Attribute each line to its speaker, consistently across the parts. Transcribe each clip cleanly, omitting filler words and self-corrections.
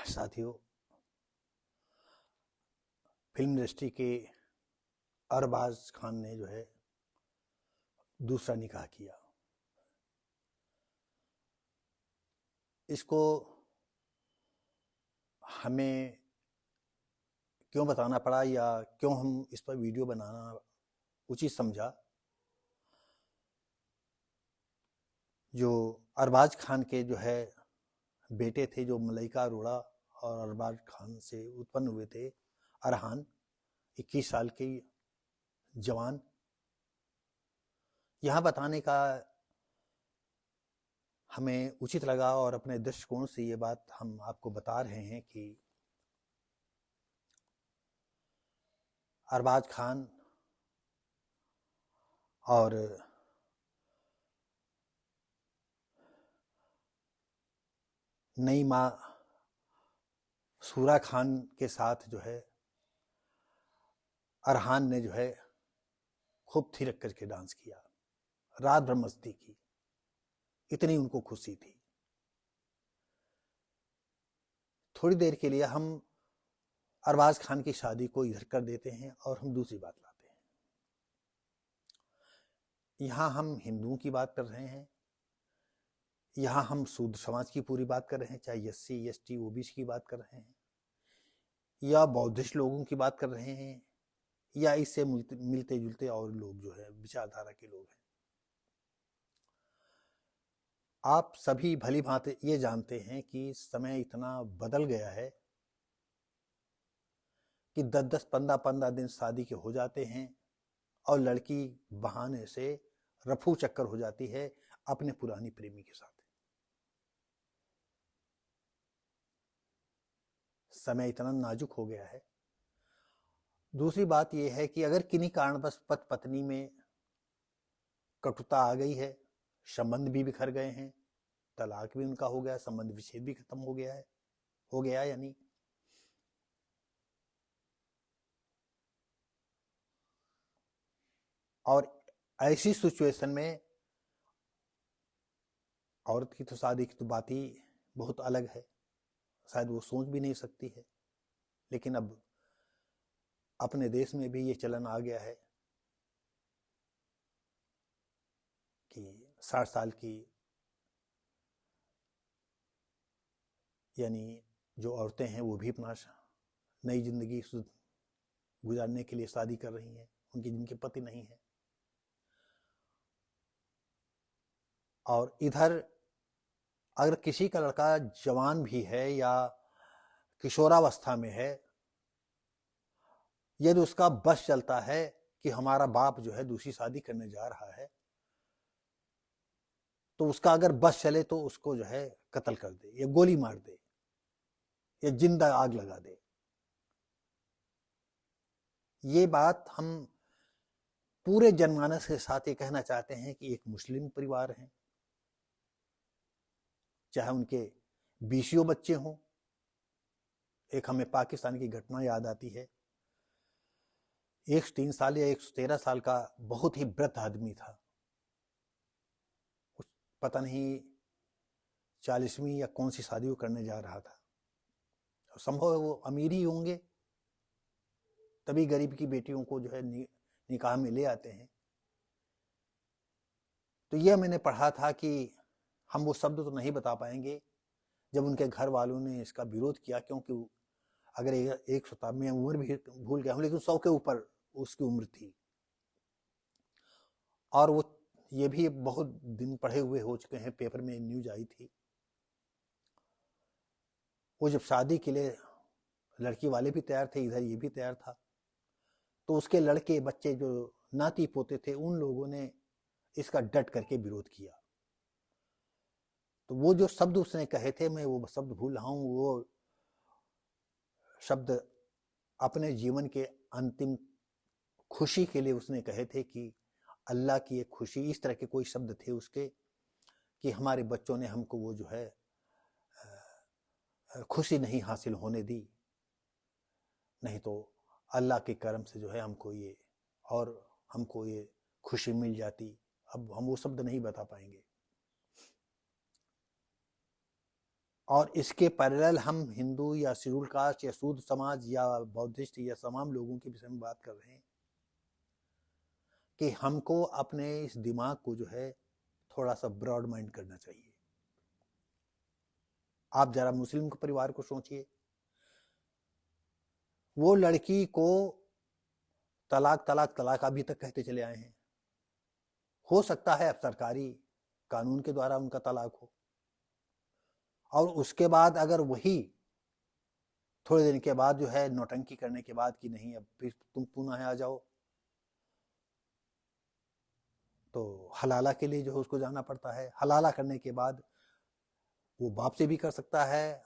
Speaker 1: साथियों, film industry के अरबाज खान ने जो है दूसरा निकाह किया। इसको हमें क्यों बताना पड़ा या क्यों हम इस पर वीडियो बनाना उचित समझा? जो अरबाज खान के जो है बेटे थे, जो मलाइका अरोड़ा और अरबाज खान से उत्पन्न हुए थे, अरहान 21 साल के जवान, यहाँ बताने का हमें उचित लगा और अपने दृष्टिकोण से ये बात हम आपको बता रहे हैं कि अरबाज खान और नई माँ सूरा खान के साथ जो है अरहान ने जो है खूब थिरक करके डांस किया, रात भर मस्ती की, इतनी उनको खुशी थी। थोड़ी देर के लिए हम अरबाज खान की शादी को इधर कर देते हैं और हम दूसरी बात लाते हैं। यहाँ हम हिंदुओं की बात कर रहे हैं, यहाँ हम शूद्र समाज की पूरी बात कर रहे हैं, चाहे SC ST OBC की बात कर रहे हैं या बौद्धिस्ट लोगों की बात कर रहे हैं या इससे मिलते जुलते और लोग जो है विचारधारा के लोग हैं। आप सभी भली भांति ये जानते हैं कि समय इतना बदल गया है कि 10-10 15-15 दिन शादी के हो जाते हैं और लड़की बहाने से रफू चक्कर हो जाती है अपने पुरानी प्रेमी के साथ। समय इतना नाजुक हो गया है। दूसरी बात यह है कि अगर किन्हीं कारणवश पति पत्नी में कटुता आ गई है, संबंध भी बिखर गए हैं, तलाक भी उनका हो गया, संबंध विच्छेद भी खत्म हो गया यानी, और ऐसी सिचुएशन में औरत की तो शादी की तो बात ही बहुत अलग है, शायद वो सोच भी नहीं सकती है। लेकिन अब अपने देश में भी ये चलन आ गया है कि 60 साल की यानी जो औरतें हैं वो भी अपना नई जिंदगी गुजारने के लिए शादी कर रही हैं, उनके जिनके पति नहीं है। और इधर अगर किसी का लड़का जवान भी है या किशोरावस्था में है, यदि उसका बस चलता है कि हमारा बाप जो है दूसरी शादी करने जा रहा है, तो उसका अगर बस चले तो उसको जो है कत्ल कर दे या गोली मार दे या जिंदा आग लगा दे। ये बात हम पूरे जनमानस के साथ ये कहना चाहते हैं कि एक मुस्लिम परिवार है, चाहे उनके 20 बच्चे हों। एक हमें पाकिस्तान की घटना याद आती है, 103 साल या 113 साल का बहुत ही वृद्ध आदमी था, पता नहीं 40वीं या कौन सी शादी वो करने जा रहा था। संभव है वो अमीर ही होंगे, तभी गरीब की बेटियों को जो है निकाह में ले आते हैं। तो यह मैंने पढ़ा था कि हम वो शब्द तो नहीं बता पाएंगे जब उनके घर वालों ने इसका विरोध किया, क्योंकि अगर 100 में उम्र भी भूल गया हूं, लेकिन 100 के ऊपर उसकी उम्र थी। और वो ये भी बहुत दिन पढ़े हुए हो चुके हैं, पेपर में न्यूज आई थी। वो जब शादी के लिए लड़की वाले भी तैयार थे, इधर ये भी तैयार था, तो उसके लड़के बच्चे जो नाती पोते थे, उन लोगों ने इसका डट करके विरोध किया। तो वो जो शब्द उसने कहे थे, मैं वो शब्द भूल रहा हूं, वो शब्द अपने जीवन के अंतिम खुशी के लिए उसने कहे थे कि अल्लाह की एक खुशी, इस तरह के कोई शब्द थे उसके, कि हमारे बच्चों ने हमको वो जो है खुशी नहीं हासिल होने दी, नहीं तो अल्लाह के करम से जो है हमको ये खुशी मिल जाती। अब हम वो शब्द नहीं बता पाएंगे। और इसके पैरेलल हम हिंदू या शेड्यूल कास्ट या शूद्र समाज या बौद्धिस्ट या तमाम लोगों के विषय में बात कर रहे हैं कि हमको अपने इस दिमाग को जो है थोड़ा सा ब्रॉड माइंड करना चाहिए। आप जरा मुस्लिम के परिवार को सोचिए, वो लड़की को तलाक तलाक तलाक अभी तक कहते चले आए हैं। हो सकता है अब सरकारी कानून के द्वारा उनका तलाक हो, और उसके बाद अगर वही थोड़े दिन के बाद जो है नौटंकी करने के बाद कि नहीं अब फिर तुम पुनः आ जाओ, तो हलाला के लिए जो है उसको जाना पड़ता है। हलाला करने के बाद वो बाप से भी कर सकता है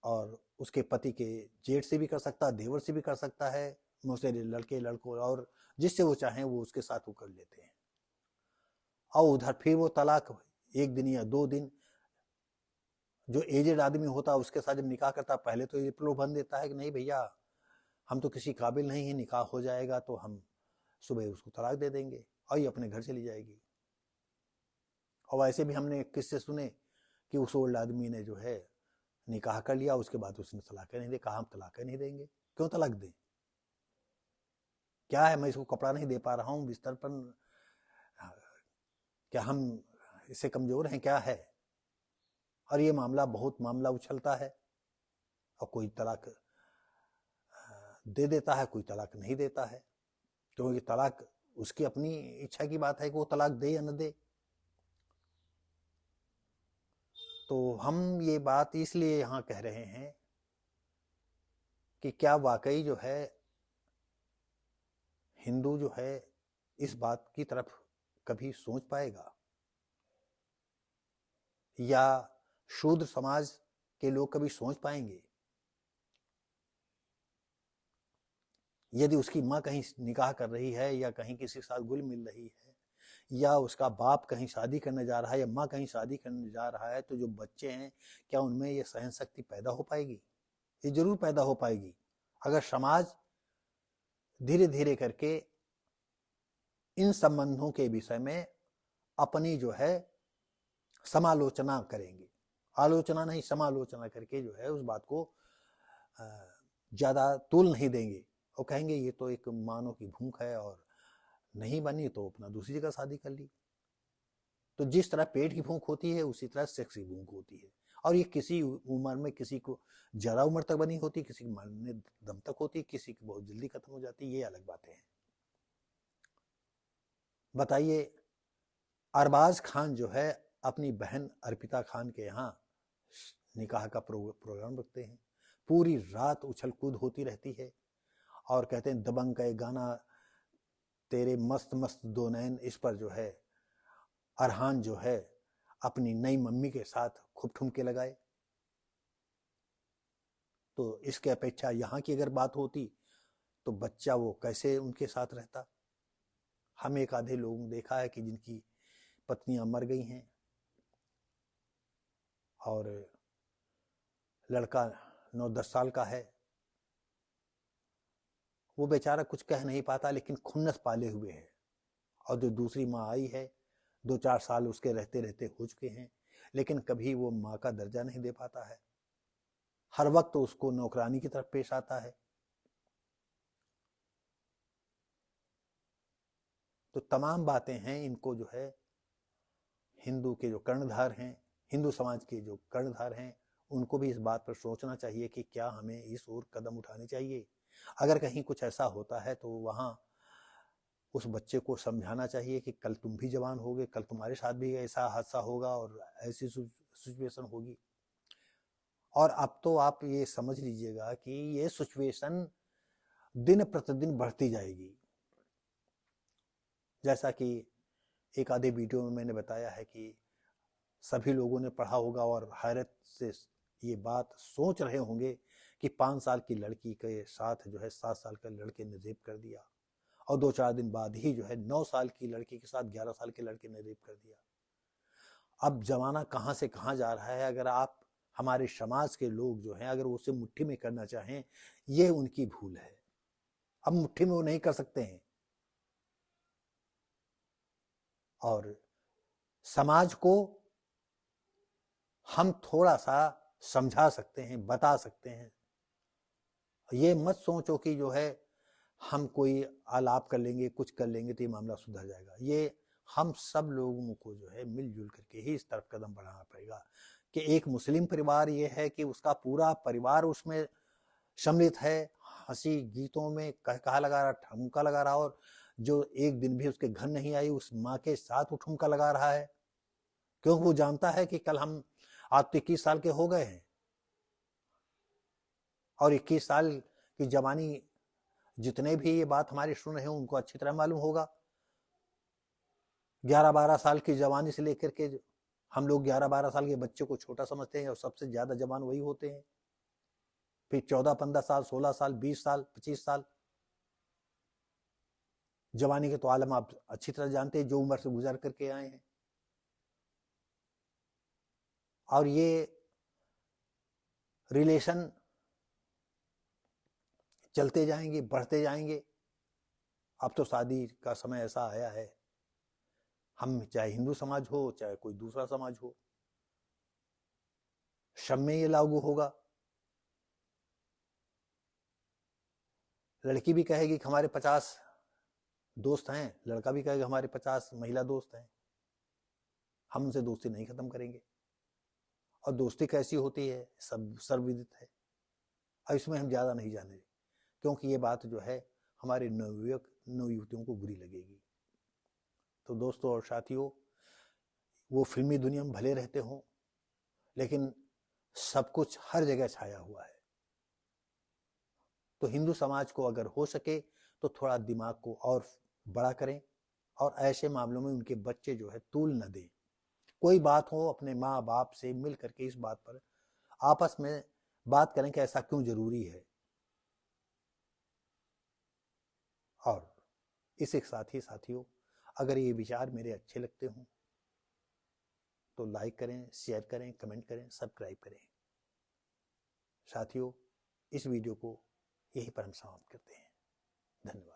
Speaker 1: और उसके पति के जेठ से भी कर सकता है, देवर से भी कर सकता है, मौसेरे लड़के लड़कों, और जिससे वो चाहें वो उसके साथ वो कर लेते हैं। और उधर फिर वो तलाक 1 दिन या 2 दिन, जो एजेड आदमी होता है उसके साथ जब निकाह करता पहले तो ये प्रलोभन देता है कि नहीं भैया हम तो किसी काबिल नहीं है, निकाह हो जाएगा तो हम सुबह उसको तलाक दे देंगे और ये अपने घर चली जाएगी। और ऐसे भी हमने किस्से सुने कि उस ओल्ड आदमी ने जो है निकाह कर लिया, उसके बाद उसने तलाक नहीं दे, कहा हम तलाक नहीं देंगे। क्यों तलाक दें? क्या है, मैं इसको कपड़ा नहीं दे पा रहा हूँ बिस्तर पर, क्या हम इससे कमजोर हैं, क्या है? और ये मामला उछलता है और कोई तलाक दे देता है, कोई तलाक नहीं देता है, क्योंकि तलाक उसकी अपनी इच्छा की बात है कि वो तलाक दे या न दे। तो हम ये बात इसलिए यहाँ कह रहे हैं कि क्या वाकई जो है हिंदू जो है इस बात की तरफ कभी सोच पाएगा, या शूद्र समाज के लोग कभी सोच पाएंगे? यदि उसकी माँ कहीं निकाह कर रही है या कहीं किसी के साथ गुल मिल रही है, या उसका बाप कहीं शादी करने जा रहा है या माँ कहीं शादी करने जा रहा है, तो जो बच्चे हैं क्या उनमें ये सहन शक्ति पैदा हो पाएगी? ये जरूर पैदा हो पाएगी अगर समाज धीरे धीरे करके इन संबंधों के विषय में अपनी जो है समालोचना करेंगे। आलोचना नहीं, समालोचना करके जो है उस बात को ज्यादा तूल नहीं देंगे और कहेंगे ये तो एक मानव की भूख है और नहीं बनी तो अपना दूसरी जगह शादी कर ली। तो जिस तरह पेट की भूख होती है उसी तरह सेक्स की भूख होती है, और ये किसी उम्र में किसी को ज्यादा उम्र तक बनी होती, किसी की मरने दम तक होती, किसी की बहुत जल्दी खत्म हो जाती, ये अलग बातें हैं। बताइए, अरबाज खान जो है अपनी बहन अर्पिता खान के यहाँ निकाह का प्रोग्राम रखते हैं, पूरी रात उछल कूद होती रहती है और कहते हैं दबंग का एक गाना तेरे मस्त मस्त दो नैन, इस पर जो है अरहान जो है अपनी नई मम्मी के साथ खूब ठुमके लगाए। तो इसके अपेक्षा यहाँ की अगर बात होती तो बच्चा वो कैसे उनके साथ रहता। हम एक आधे लोग देखा है कि जिनकी पत्नियां मर गई हैं और लड़का 9-10 साल का है, वो बेचारा कुछ कह नहीं पाता लेकिन खुन्नस पाले हुए है, और जो दूसरी माँ आई है 2-4 साल उसके रहते रहते हो चुके हैं लेकिन कभी वो माँ का दर्जा नहीं दे पाता है, हर वक्त तो उसको नौकरानी की तरफ पेश आता है। तो तमाम बातें हैं, इनको जो है हिंदू के जो कर्णधार हैं, हिंदू समाज के जो कर्णधार हैं, उनको भी इस बात पर सोचना चाहिए कि क्या हमें इस ओर कदम उठाने चाहिए। अगर कहीं कुछ ऐसा होता है तो वहां उस बच्चे को समझाना चाहिए कि कल तुम भी जवान होगे, कल तुम्हारे साथ भी ऐसा हादसा होगा और ऐसी सिचुएशन होगी। और अब तो आप ये समझ लीजिएगा कि ये सिचुएशन दिन प्रतिदिन बढ़ती जाएगी। जैसा कि एक आधे वीडियो में मैंने बताया है कि सभी लोगों ने पढ़ा होगा और हैरत से ये बात सोच रहे होंगे कि 5 साल की लड़की के साथ जो है 7 साल के लड़के ने रेप कर दिया, और 2-4 दिन बाद ही जो है 9 साल की लड़की के साथ 11 साल के लड़के ने रेप कर दिया। अब जमाना कहां से कहां जा रहा है। अगर आप हमारे समाज के लोग जो हैं अगर उसे मुट्ठी में करना चाहें, ये उनकी भूल है। अब मुट्ठी में वो नहीं कर सकते हैं, और समाज को हम थोड़ा सा समझा सकते हैं, बता सकते हैं। ये मत सोचो कि जो है हम कोई आलाप कर लेंगे, कुछ कर लेंगे तो ये मामला सुधर जाएगा। ये हम सब लोगों को जो है मिलजुल करके ही इस तरफ कदम बढ़ाना पड़ेगा कि एक मुस्लिम परिवार ये है कि उसका पूरा परिवार उसमें सम्मिलित है, हंसी गीतों में कहा लगा रहा, ठुमका लगा रहा, और जो एक दिन भी उसके घर नहीं आई उस माँ के साथ वो ठुमका लगा रहा है, क्योंकि वो जानता है कि कल हम आज तो 21 साल के हो गए हैं और 21 साल की जवानी जितने भी ये बात हमारी सुन रहे हैं उनको अच्छी तरह मालूम होगा। 11-12 साल की जवानी से लेकर के हम लोग 11-12 साल के बच्चे को छोटा समझते हैं और सबसे ज्यादा जवान वही होते हैं। फिर 14-15 साल, 16 साल, 20 साल, 25 साल जवानी के तो आलम आप अच्छी तरह जानते हैं, जो उम्र से गुजर करके आए हैं। और ये रिलेशन चलते जाएंगे, बढ़ते जाएंगे। अब तो शादी का समय ऐसा आया है, हम चाहे हिंदू समाज हो चाहे कोई दूसरा समाज हो, सब में ये लागू होगा। लड़की भी कहेगी कि हमारे 50 दोस्त हैं, लड़का भी कहेगा हमारे 50 महिला दोस्त हैं, हम उनसे दोस्ती नहीं खत्म करेंगे। और दोस्ती कैसी होती है सब सर्वविदित है, और इसमें हम ज्यादा नहीं जाने, क्योंकि ये बात जो है हमारे नवयुवतियों को बुरी लगेगी। तो दोस्तों और साथियों, वो फिल्मी दुनिया में भले रहते हों, लेकिन सब कुछ हर जगह छाया हुआ है। तो हिंदू समाज को अगर हो सके तो थोड़ा दिमाग को और बड़ा करें और ऐसे मामलों में उनके बच्चे जो है तूल न दें। कोई बात हो अपने माँ बाप से मिल करके इस बात पर आपस में बात करें कि ऐसा क्यों जरूरी है। और इसके साथ ही साथियों, अगर ये विचार मेरे अच्छे लगते हों तो लाइक करें, शेयर करें, कमेंट करें, सब्सक्राइब करें। साथियों, इस वीडियो को यहीं पर हम समाप्त करते हैं। धन्यवाद।